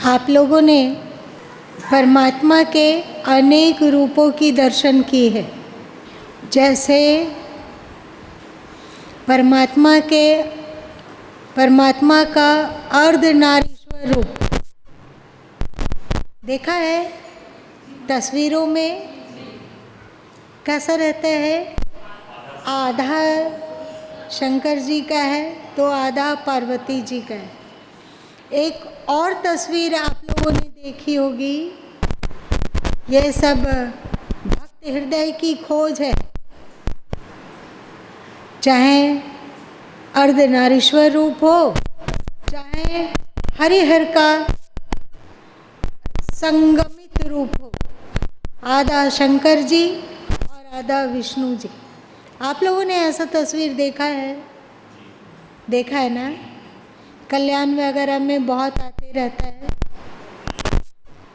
आप लोगों ने परमात्मा के अनेक रूपों की दर्शन की है। जैसे परमात्मा का अर्धनारीश्वर रूप देखा है तस्वीरों में। कैसा रहता है? आधा शंकर जी का है तो आधा पार्वती जी का है। एक और तस्वीर आप लोगों ने देखी होगी, ये सब भक्त हृदय की खोज है। चाहे अर्धनारीश्वर रूप हो, चाहे हरिहर का संगमित रूप हो, आधा शंकर जी और आधा विष्णु जी। आप लोगों ने ऐसा तस्वीर देखा है ना? कल्याण वगैरह में बहुत आते रहता है।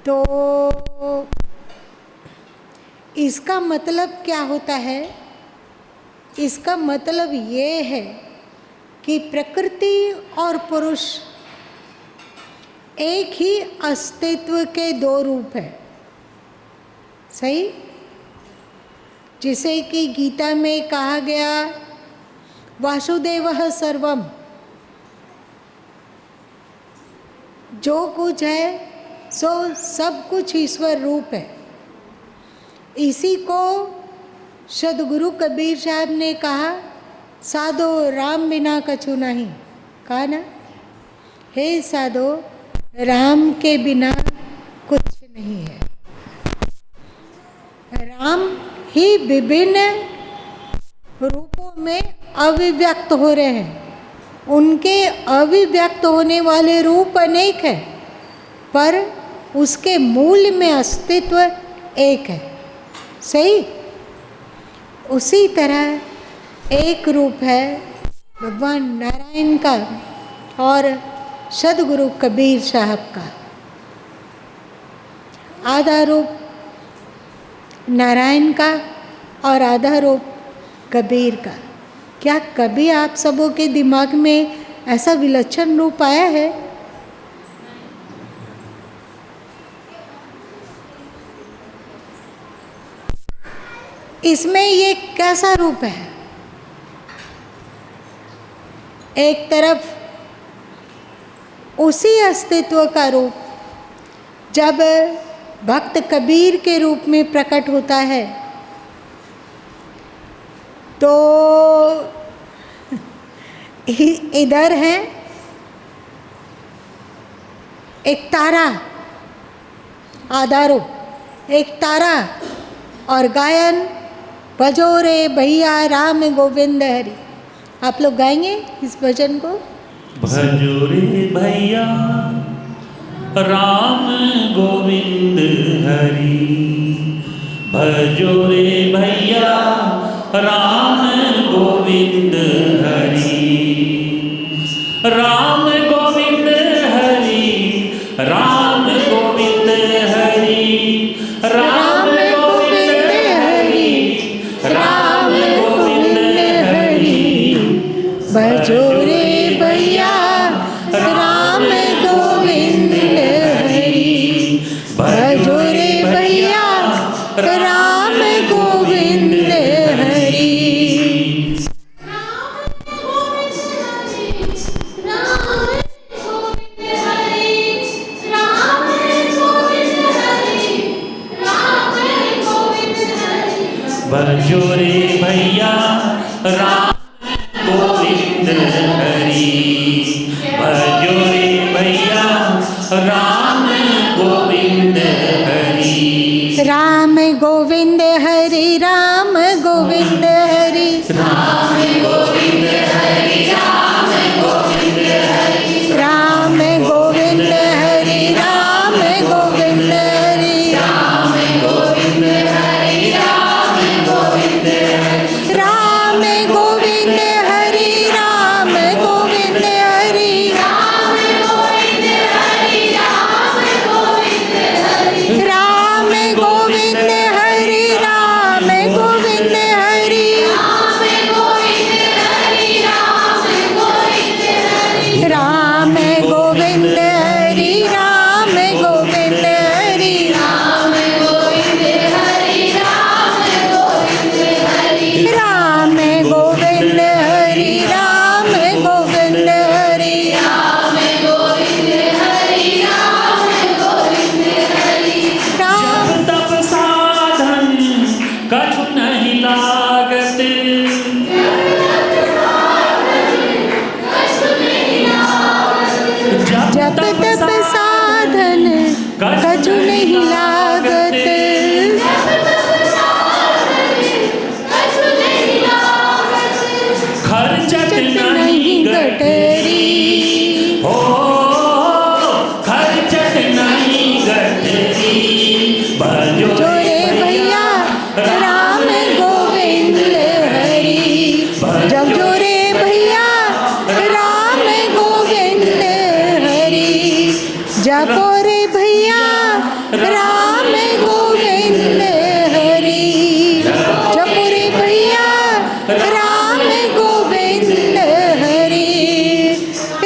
तो इसका मतलब क्या होता है? इसका मतलब ये है कि प्रकृति और पुरुष एक ही अस्तित्व के दो रूप है। सही? जिसे कि गीता में कहा गया, वासुदेवः सर्वम, जो कुछ है सो सब कुछ ईश्वर रूप है। इसी को सदगुरु कबीर साहब ने कहा, साधो राम बिना कछु नहीं। कहा ना, हे साधो राम के बिना कुछ नहीं है। राम ही विभिन्न रूपों में अभिव्यक्त हो रहे हैं। उनके अभिव्यक्त होने वाले रूप अनेक है, पर उसके मूल में अस्तित्व एक है। सही? उसी तरह एक रूप है भगवान नारायण का और सदगुरु कबीर साहब का। आधा रूप नारायण का और आधा रूप कबीर का। क्या कभी आप सबों के दिमाग में ऐसा विलक्षण रूप आया है? इसमें ये कैसा रूप है? एक तरफ उसी अस्तित्व का रूप जब भक्त कबीर के रूप में प्रकट होता है तो इधर है एक तारा, आधा रूप एक तारा, और गायन भजो रे भैया राम गोविंद हरि। आप लोग गाएंगे इस भजन को? भजो रे भैया राम गोविंद हरि, भजो रे भैया राम गोविंद हरि, राम गोविंद हरि, राम गोविंद हरि, राम गोविंद हरि, राम गोविंद हरि, भजो रे भैया राम गोविंद हरि, भजो रे भैया राम गोविंद हरि। भजो रे भैया राम गोविंद हरि, भजो रे भैया राम गोविंद हरि, राम गोविंद हरि, राम गोविंद हरि, राम गोविंद हरि, राम गोविंद हरि, राम गोविंद हरि, राम गोविंद हरि, राम गोविंद हरि, राम गोविंद हरि, राम गोविंद हरि, राम गोविंद हरि, राम गोविंद हरि, राम गोविंद हरि, राम गोविंद हरि, राम रे भैया राम गोविंद हरि, जपो रे भैया राम गोविंद हरि,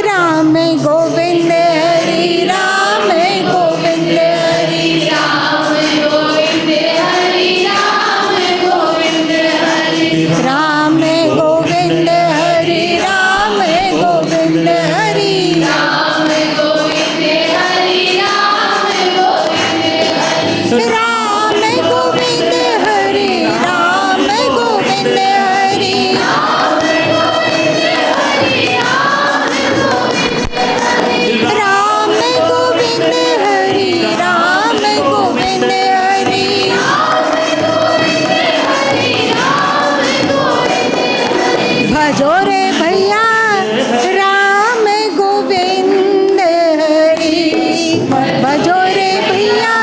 राम गोविंद हरि, राम गोविंद हरि, राम गोविंद हरि, राम गोविंद हरि, राम गोविंद हरि, राम गोविंद हरि, राम गोविंद हरि, राम गोविंद हरि, राम गोविंद हरि, राम गोविंद हरि, राम गोविंद हरि, राम गोविंद हरि, भजो रे भैया राम गोविंद हरि, भजो रे भैया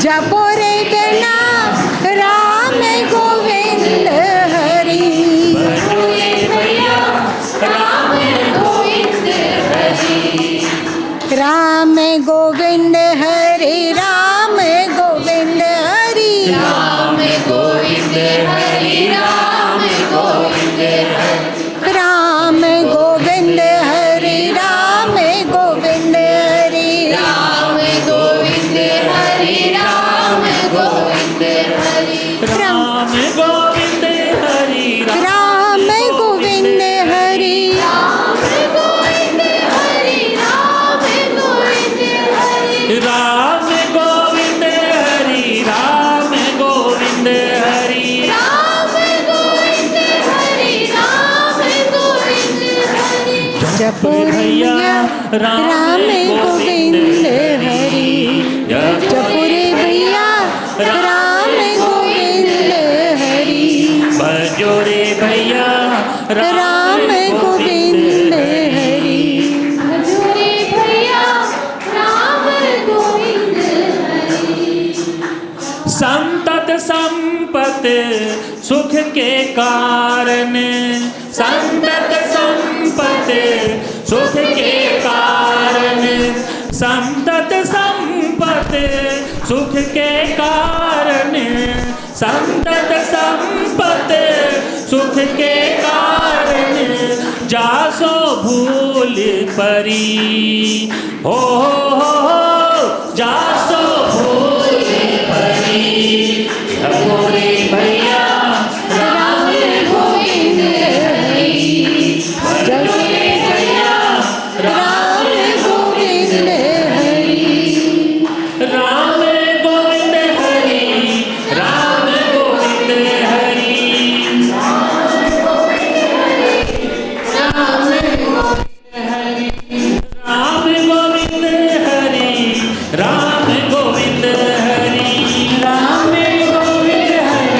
जपो रे गना राम गोविंद हरि, राम गोविंद हरि, राम गोविंद हरि, राम गोविंद हरि, राम गोविंद हरि, राम गोविंद हरि, राम गोविंद हरि, राम गोविंद हरि, राम गोविंद हरि, राम गोविंद हरि, राम गोविंद हरि, राम गोविंद हरि, राम गोविंद हरि, राम गोविंद हरि, राम गोविंद हरि, राम गोविंद हरि, राम गोविंद हरि, जपो रे भैया राम गोविंद हरि, जपो रे भैया राम गोविंद हरि, भजो रे भैया राम गोविंद हरि, भजो रे भैया राम गोविंद हरि, संतत संपत सुख के कारण, संतत संपत सुख के कारण, संतत संपत सुख के कारण, संतत संपत सुख के कारण, जासो भूल परी हो जासो भूल परी, जपो रे भैया राम गोविंद हरि, जपो रे भैया राम गोविंद हरि, राम गोविंद हरि, राम गोविंद हरि, राम गोविंद हरि, राम गोविंद हरि, राम गोविंद हरि,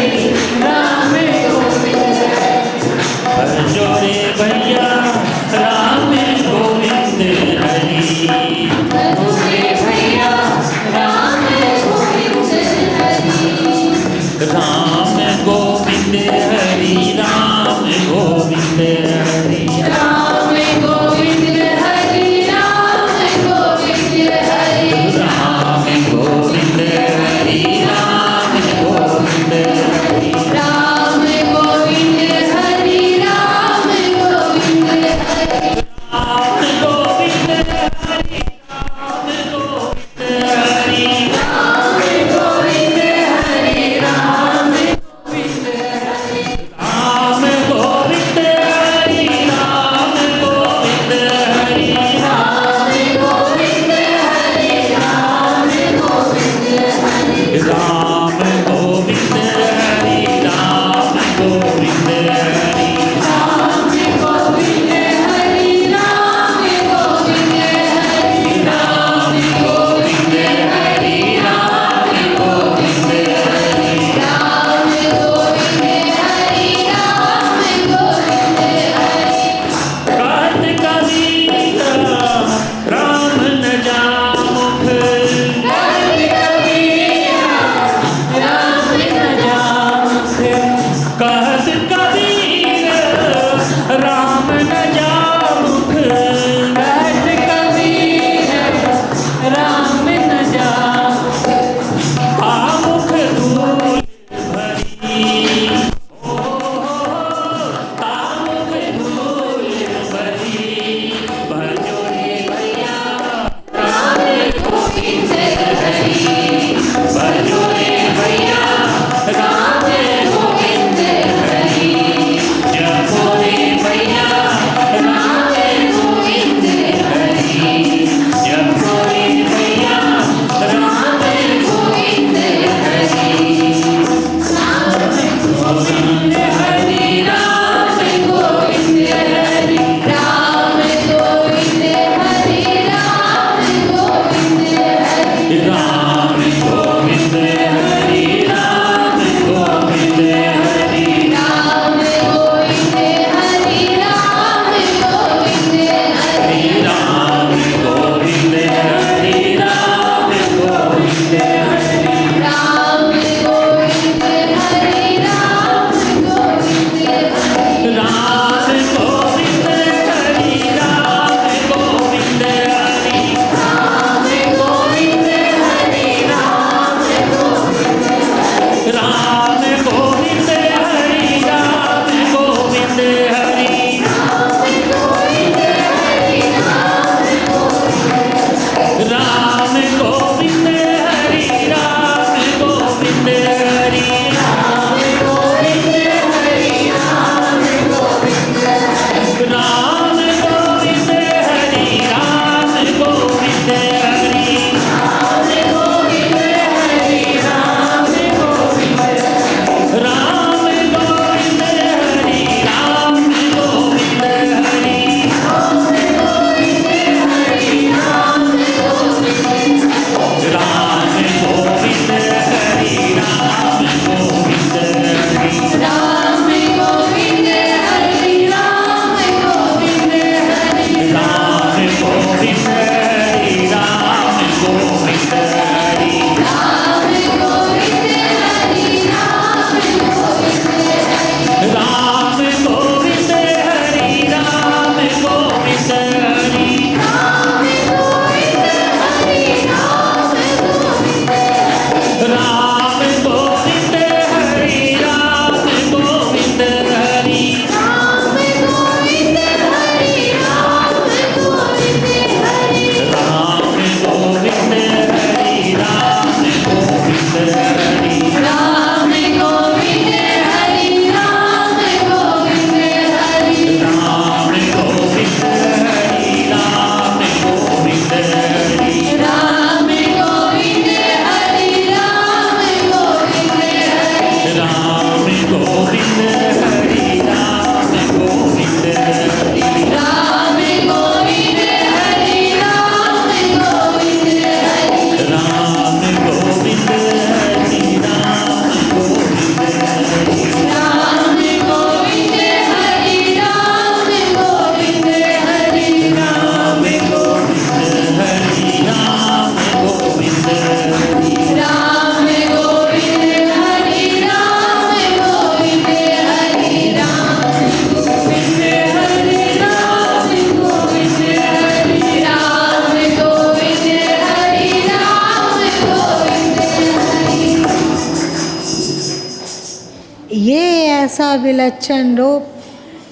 ऐसा विलक्षण रूप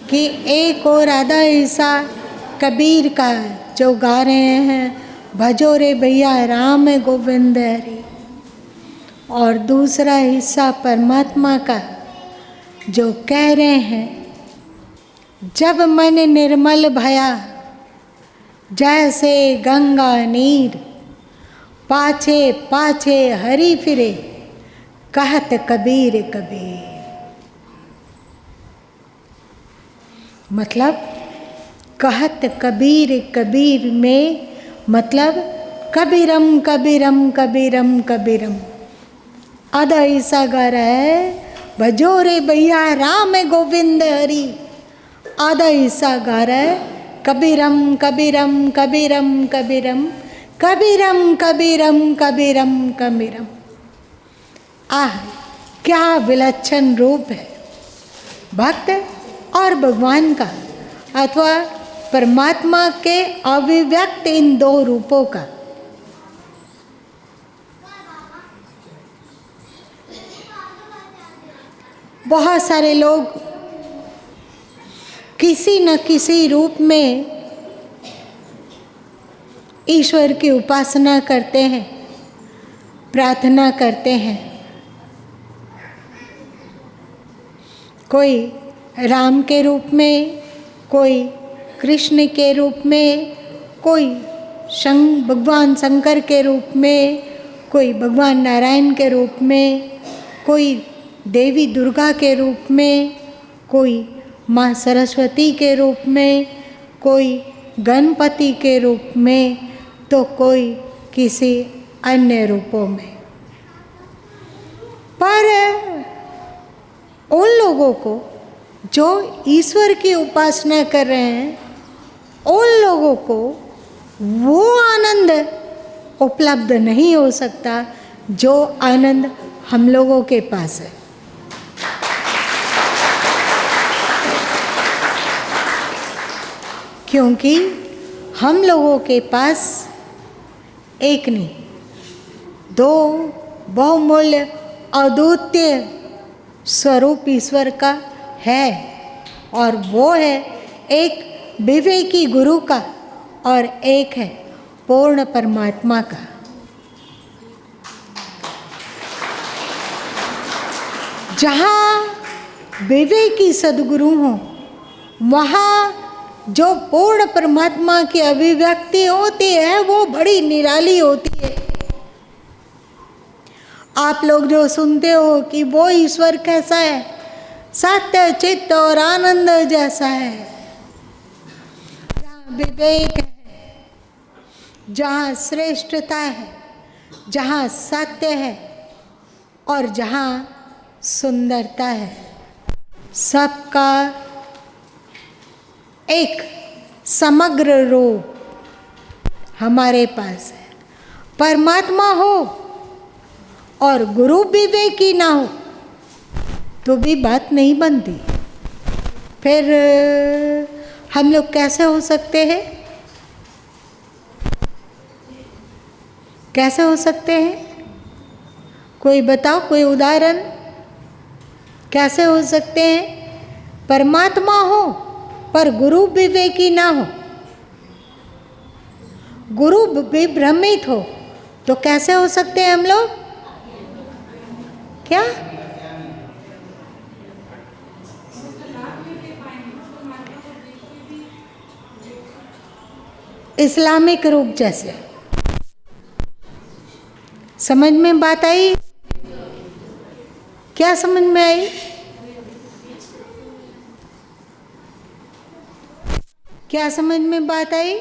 कि एक और आधा हिस्सा कबीर का जो गा रहे हैं भजो रे भैया राम गोविंद हरि, और दूसरा हिस्सा परमात्मा का जो कह रहे हैं जब मन निर्मल भया जैसे गंगा नीर, पाछे पाछे हरि फिरे कहत कबीर कबीर। मतलब कहत कबीर कबीर में मतलब कबीरम कबीरम कबीरम कबीरम। आधा हिस्सा गा रहा है भजो रे भैया राम गोविंद हरि, आधा हिस्सा गा रहा है कबीरम कबीरम कबीरम कबीरम कबीरम कबीरम कबीरम कबीरम। आह क्या विलक्षण रूप है भक्त और भगवान का अथवा परमात्मा के अभिव्यक्त इन दो रूपों का। बहुत सारे लोग किसी न किसी रूप में ईश्वर की उपासना करते हैं, प्रार्थना करते हैं। कोई राम के रूप में, कोई कृष्ण के रूप में, कोई भगवान शंकर के रूप में, कोई भगवान नारायण के रूप में, कोई देवी दुर्गा के रूप में, कोई माँ सरस्वती के रूप में, कोई गणपति के रूप में, तो कोई किसी अन्य रूपों में। पर उन लोगों को जो ईश्वर की उपासना कर रहे हैं, उन लोगों को वो आनंद उपलब्ध नहीं हो सकता जो आनंद हम लोगों के पास है। क्योंकि हम लोगों के पास एक नहीं, दो बहुमूल्य अद्वितीय स्वरूप ईश्वर का है, और वो है एक विवेकी गुरु का और एक है पूर्ण परमात्मा का। जहाँ विवेकी सद्गुरु हों वहाँ जो पूर्ण परमात्मा की अभिव्यक्ति होती है वो बड़ी निराली होती है। आप लोग जो सुनते हो कि वो ईश्वर कैसा है, सत्य चित्त और आनंद जैसा है, जहाँ विवेक है, जहाँ श्रेष्ठता है, जहाँ सत्य है और जहाँ सुंदरता है, सबका एक समग्र रूप हमारे पास है। परमात्मा हो और गुरु विवेकी ना हो तो भी बात नहीं बनती। फिर हम लोग कैसे हो सकते हैं? कैसे हो सकते हैं? कोई बताओ, कोई उदाहरण। कैसे हो सकते हैं? परमात्मा हो पर गुरु विवेकी ना हो, गुरु भी भ्रमित हो, तो कैसे हो सकते हैं हम लोग? क्या? इस्लामिक रूप जैसे। समझ में बात आई? क्या समझ में आई? क्या समझ में बात आई?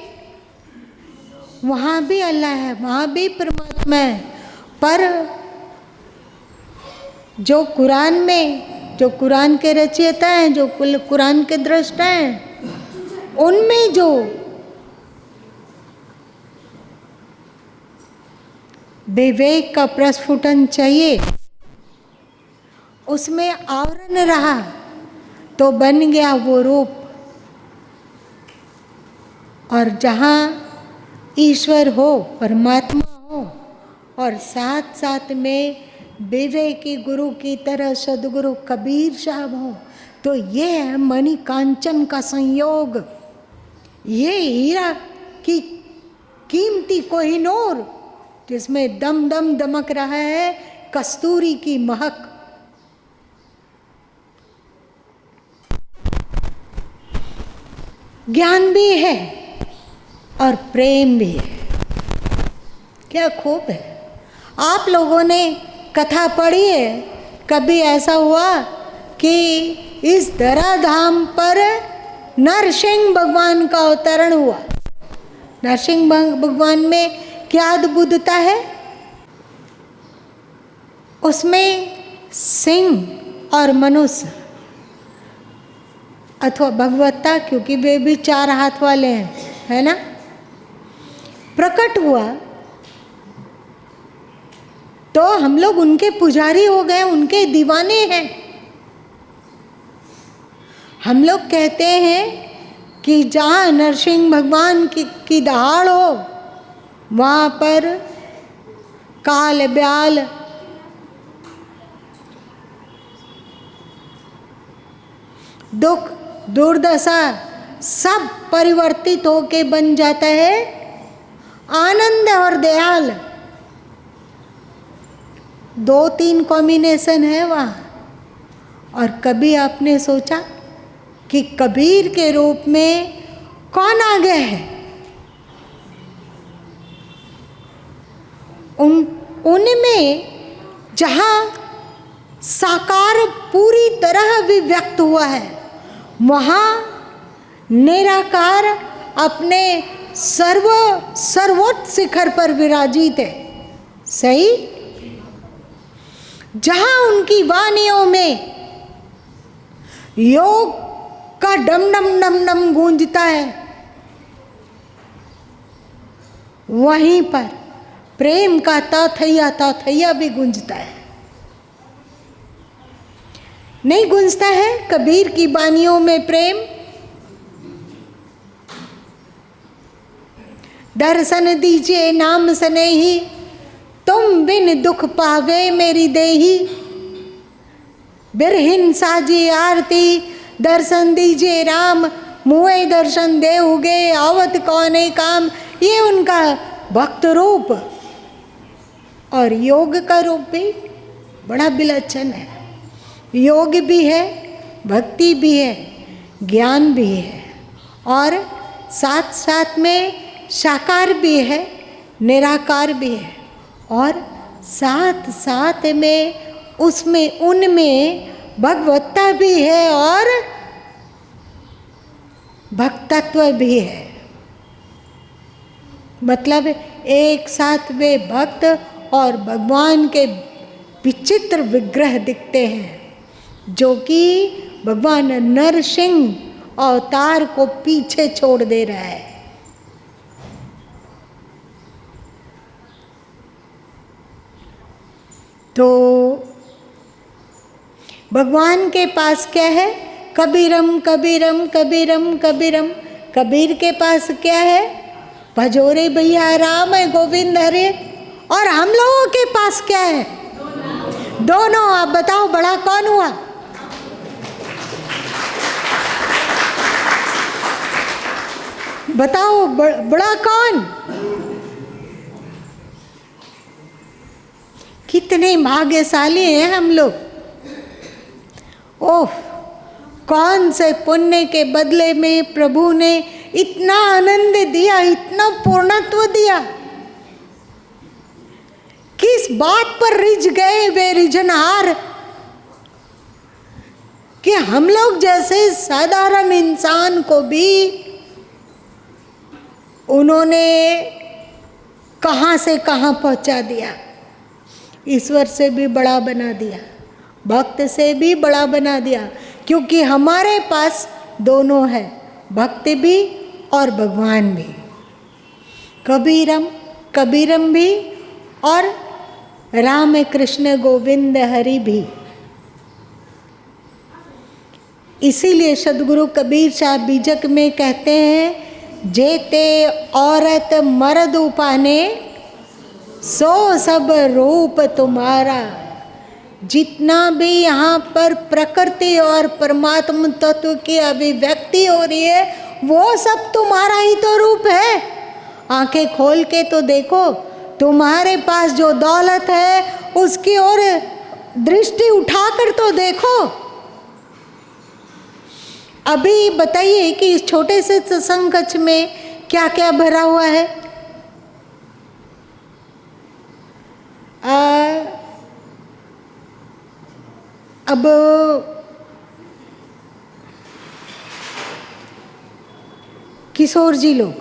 वहाँ भी अल्लाह है, वहाँ भी परमात्मा है, पर जो कुरान में, जो कुरान के रचयिता हैं, जो कुरान के दृष्टा हैं, उनमें जो विवेक का प्रस्फुटन चाहिए उसमें आवरण रहा तो बन गया वो रूप। और जहाँ ईश्वर हो, परमात्मा हो, और साथ साथ में विवेकी गुरु की तरह सदगुरु कबीर साहब हो, तो ये है मणि कांचन का संयोग, ये हीरा की कीमती कोहिनूर जिसमें दम दम दमक रहा है कस्तूरी की महक। ज्ञान भी है और प्रेम भी है। क्या खूब है। आप लोगों ने कथा पढ़ी है, कभी ऐसा हुआ कि इस धराधाम पर नरसिंह भगवान का अवतरण हुआ। नरसिंह भगवान में क्या अद्भुतता है? उसमें सिंह और मनुष्य अथवा भगवत्ता, क्योंकि वे भी 4 हाथ वाले हैं, है ना, प्रकट हुआ तो हम लोग उनके पुजारी हो गए, उनके दीवाने हैं। हम लोग कहते हैं कि जहाँ नरसिंह भगवान की दहाड़ हो वहाँ पर काल ब्याल, दुख दुर्दशा सब परिवर्तित होके बन जाता है आनंद और दयाल। 2-3 कॉम्बिनेशन है वहाँ। और कभी आपने सोचा कि कबीर के रूप में कौन आ गया है? उनमें जहाँ साकार पूरी तरह व्यक्त हुआ है, वहाँ निराकार अपने सर्वोच्च शिखर पर विराजित है। सही? जहाँ उनकी वाणियों में योग का डम डम डम डम गूंजता है, वहीं पर प्रेम का ताथैया ताथैया भी गूंजता है। नहीं गूंजता है कबीर की बानियों में प्रेम? दर्शन दीजिए नाम सनेही, तुम बिन दुख पावे मेरी देही। बिरहिन साजी आरती, दर्शन दीजिए राम, मुए दर्शन देहुगे आवत कौने काम। ये उनका भक्त रूप और योग का रूप भी बड़ा विलक्षण है। योग भी है, भक्ति भी है, ज्ञान भी है, और साथ साथ में साकार भी है, निराकार भी है, और साथ साथ में उसमें उनमें भगवत्ता भी है और भक्तत्व भी है। मतलब एक साथ वे भक्त और भगवान के विचित्र विग्रह दिखते हैं, जो कि भगवान नरसिंह अवतार को पीछे छोड़ दे रहा है। तो भगवान के पास क्या है? कबीरम कबीरम कबीरम कबीरम। कबीर के पास क्या है? भजोरे भैया राम है गोविंद हरे। और हम लोगों के पास क्या है? दोनों। आप बताओ बड़ा कौन हुआ? बताओ बड़ा कौन? कितने भाग्यशाली हैं हम लोग। ओह, कौन से पुण्य के बदले में प्रभु ने इतना आनंद दिया, इतना पूर्णत्व दिया। किस बात पर रिझ गए वे रिझनहार कि हम लोग जैसे साधारण इंसान को भी उन्होंने कहाँ से कहाँ पहुँचा दिया। ईश्वर से भी बड़ा बना दिया, भक्त से भी बड़ा बना दिया, क्योंकि हमारे पास दोनों है, भक्ति भी और भगवान भी। कबीरम कबीरम भी और राम कृष्ण गोविंद हरि भी। इसीलिए सदगुरु कबीर साहब बीजक में कहते हैं, जेते औरत मर्द उपाने, सो सब रूप तुम्हारा। जितना भी यहाँ पर प्रकृति और परमात्मा तत्व की अभिव्यक्ति हो रही है वो सब तुम्हारा ही तो रूप है। आंखें खोल के तो देखो, तुम्हारे पास जो दौलत है उसकी ओर दृष्टि उठाकर तो देखो। अभी बताइए कि इस छोटे से सत्संग कक्ष में क्या क्या भरा हुआ है। अब किशोर जी लोग,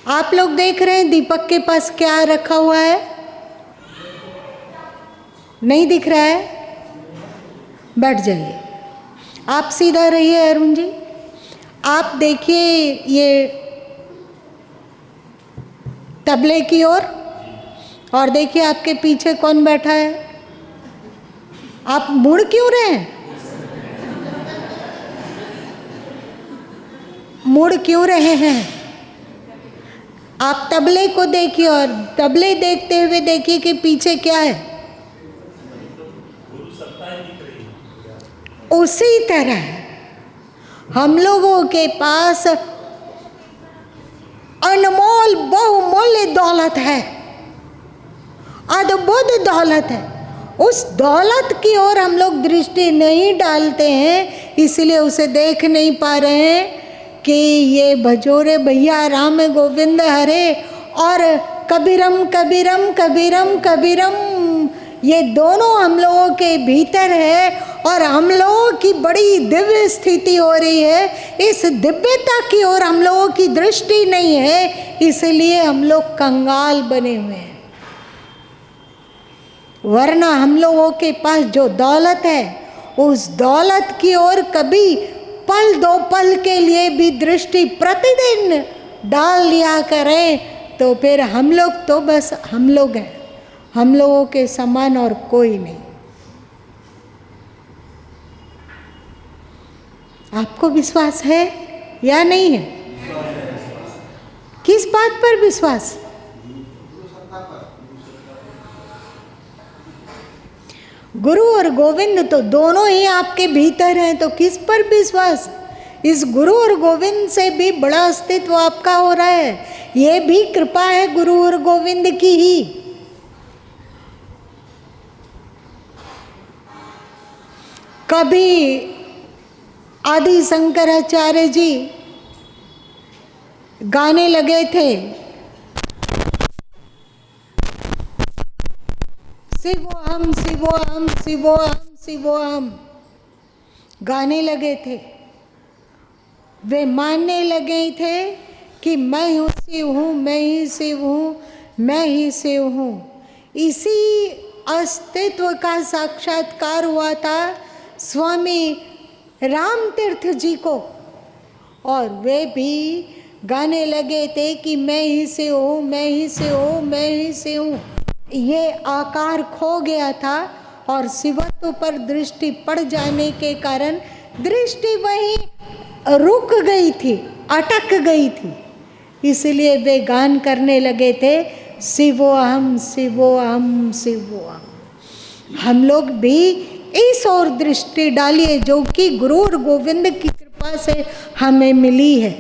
आप लोग देख रहे हैं दीपक के पास क्या रखा हुआ है? नहीं दिख रहा है? बैठ जाइए, आप सीधा रहिए अरुण जी। आप देखिए ये तबले की ओर और देखिए आपके पीछे कौन बैठा है। आप मुड़ क्यों रहे हैं? मुड़ क्यों रहे हैं? आप तबले को देखिए और तबले देखते हुए देखिए कि पीछे क्या है। उसी तरह हम लोगों के पास अनमोल बहुमूल्य दौलत है, अद्भुत दौलत है। उस दौलत की ओर हम लोग दृष्टि नहीं डालते हैं, इसलिए उसे देख नहीं पा रहे हैं कि ये भजोरे भैया राम गोविंद हरे और कबीरम कबीरम कबीरम कबीरम, ये दोनों हम लोगों के भीतर है और हम लोगों की बड़ी दिव्य स्थिति हो रही है। इस दिव्यता की ओर हम लोगों की दृष्टि नहीं है, इसलिए हम लोग कंगाल बने हुए हैं। वरना हम लोगों के पास जो दौलत है उस दौलत की ओर कभी पल दो पल के लिए भी दृष्टि प्रतिदिन डाल लिया करें तो फिर हम लोग तो बस हम लोग हैं, हम लोगों के समान और कोई नहीं। आपको विश्वास है या नहीं है? किस बात पर विश्वास? गुरु और गोविंद तो दोनों ही आपके भीतर हैं, तो किस पर विश्वास? इस गुरु और गोविंद से भी बड़ा अस्तित्व आपका हो रहा है। ये भी कृपा है गुरु और गोविंद की ही। कभी आदि शंकराचार्य जी गाने लगे थे, शिवोहम शिवोहम शिवोहम शिवोहम, गाने लगे थे। वे मानने लगे थे कि मैं हूँ शिव हूँ, मैं ही शिव हूँ, मैं ही शिव हूँ। इसी अस्तित्व का साक्षात्कार हुआ था स्वामी राम तीर्थ जी को, और वे भी गाने लगे थे कि मैं ही शिव हूँ, मैं ही शिव हूँ, मैं ही शिव हूँ। ये आकार खो गया था और शिवत्व पर दृष्टि पड़ जाने के कारण दृष्टि वहीं रुक गई थी, अटक गई थी। इसलिए वे गान करने लगे थे शिवोहम शिवोहम शिवोहम। हम लोग भी इस ओर दृष्टि डालिए जो कि गुरु और गोविंद की कृपा से हमें मिली है,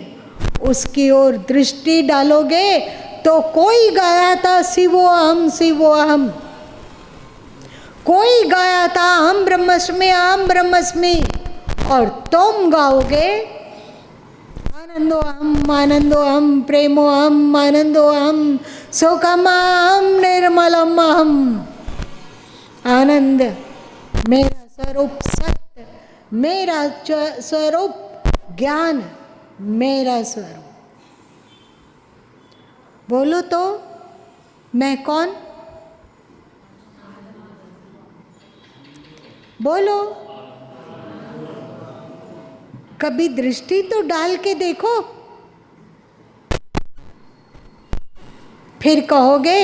उसकी ओर दृष्टि डालोगे तो कोई गाया था शिवोहम शिवोहम, कोई गाया था अहम ब्रह्मस्मि अहम ब्रह्मस्मि, और तुम गाओगे आनंदो अहम आनंदो अहम प्रेमो अहम आनंदो अहम सुखम अहम निर्मलम अहम। आनंद मेरा स्वरूप सत्य, मेरा स्वरूप ज्ञान, मेरा स्वरूप। बोलो तो मैं कौन? बोलो, कभी दृष्टि तो डाल के देखो, फिर कहोगे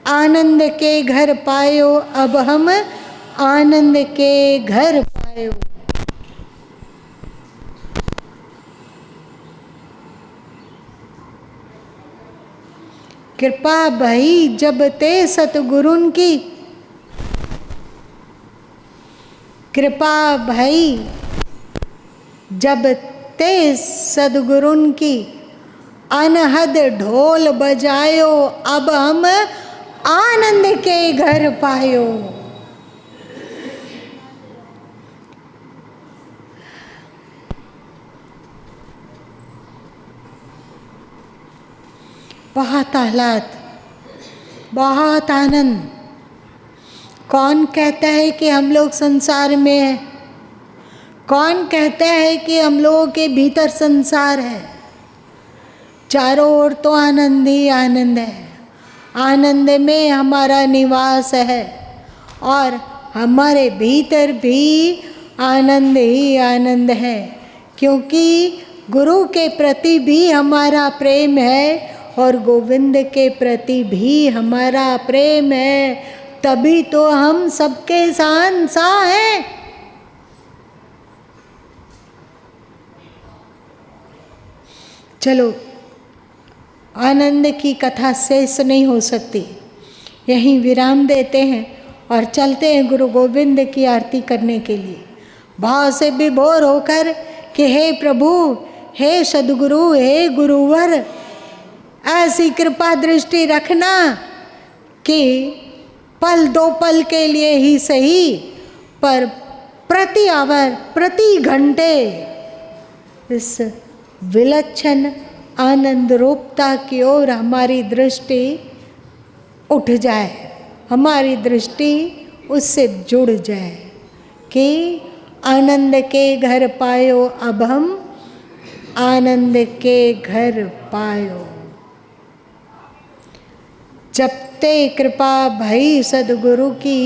आनंद के घर पायो, अब हम आनंद के घर पायो। कृपा भई जब ते सतगुरुन की, कृपा भई जब ते सदगुरुन की, अनहद ढोल बजायो अब हम आनंद के घर पायो। बहुत आह्लाद, बहुत आनंद। कौन कहता है कि हम लोग संसार में हैं? कौन कहता है कि हम लोगों के भीतर संसार है? चारों ओर तो आनंद ही आनंद है। आनंद में हमारा निवास है और हमारे भीतर भी आनंद ही आनंद है, क्योंकि गुरु के प्रति भी हमारा प्रेम है और गोविंद के प्रति भी हमारा प्रेम है। तभी तो हम सबके शहंशाह हैं। चलो, आनंद की कथा शेष नहीं हो सकती, यहीं विराम देते हैं और चलते हैं गुरु गोविंद की आरती करने के लिए। भाव से विभोर होकर कि हे प्रभु, हे सद्गुरु, हे गुरुवर, ऐसी कृपा दृष्टि रखना कि पल दो पल के लिए ही सही, पर प्रति आवर, प्रति घंटे इस विलक्षण आनंद रूपता की ओर हमारी दृष्टि उठ जाए, हमारी दृष्टि उससे जुड़ जाए कि आनंद के घर पायो अब हम आनंद के घर पायो। जब ते कृपा भई सदगुरु की,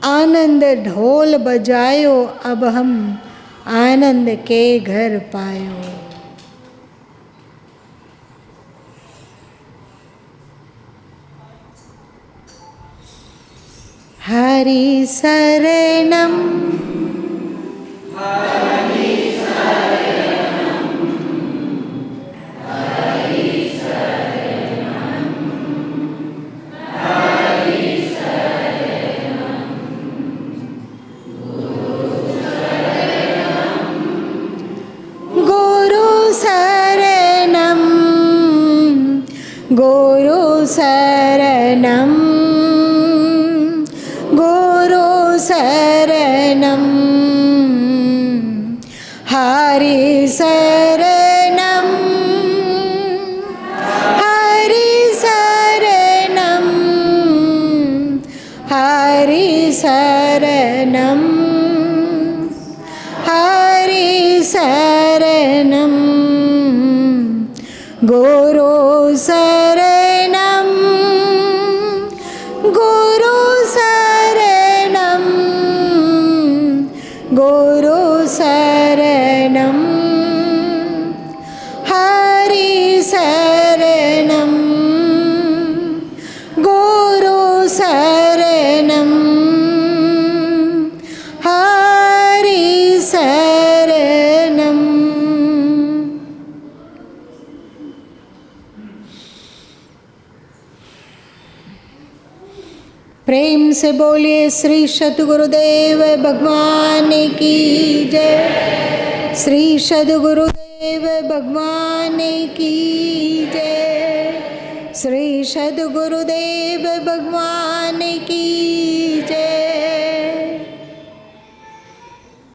आनंद ढोल बजायो अब हम आनंद के घर पायो। हरि शरणम, गुरु शरणम, गुरु शरणम, हरि शरणम, हरि शरणम, हरि शरणम, हरि शरणम, गुरु शरणम, गुरु शरणम, गुरु शरणम, हरि शरणम, गुरु शरणम, हरि शरणम। प्रेम से बोलिए श्री सद्गुरुदेव भगवान की जय, श्री सद्गुरुदेव भगवान की जय, श्री सद्गुरुदेव भगवान की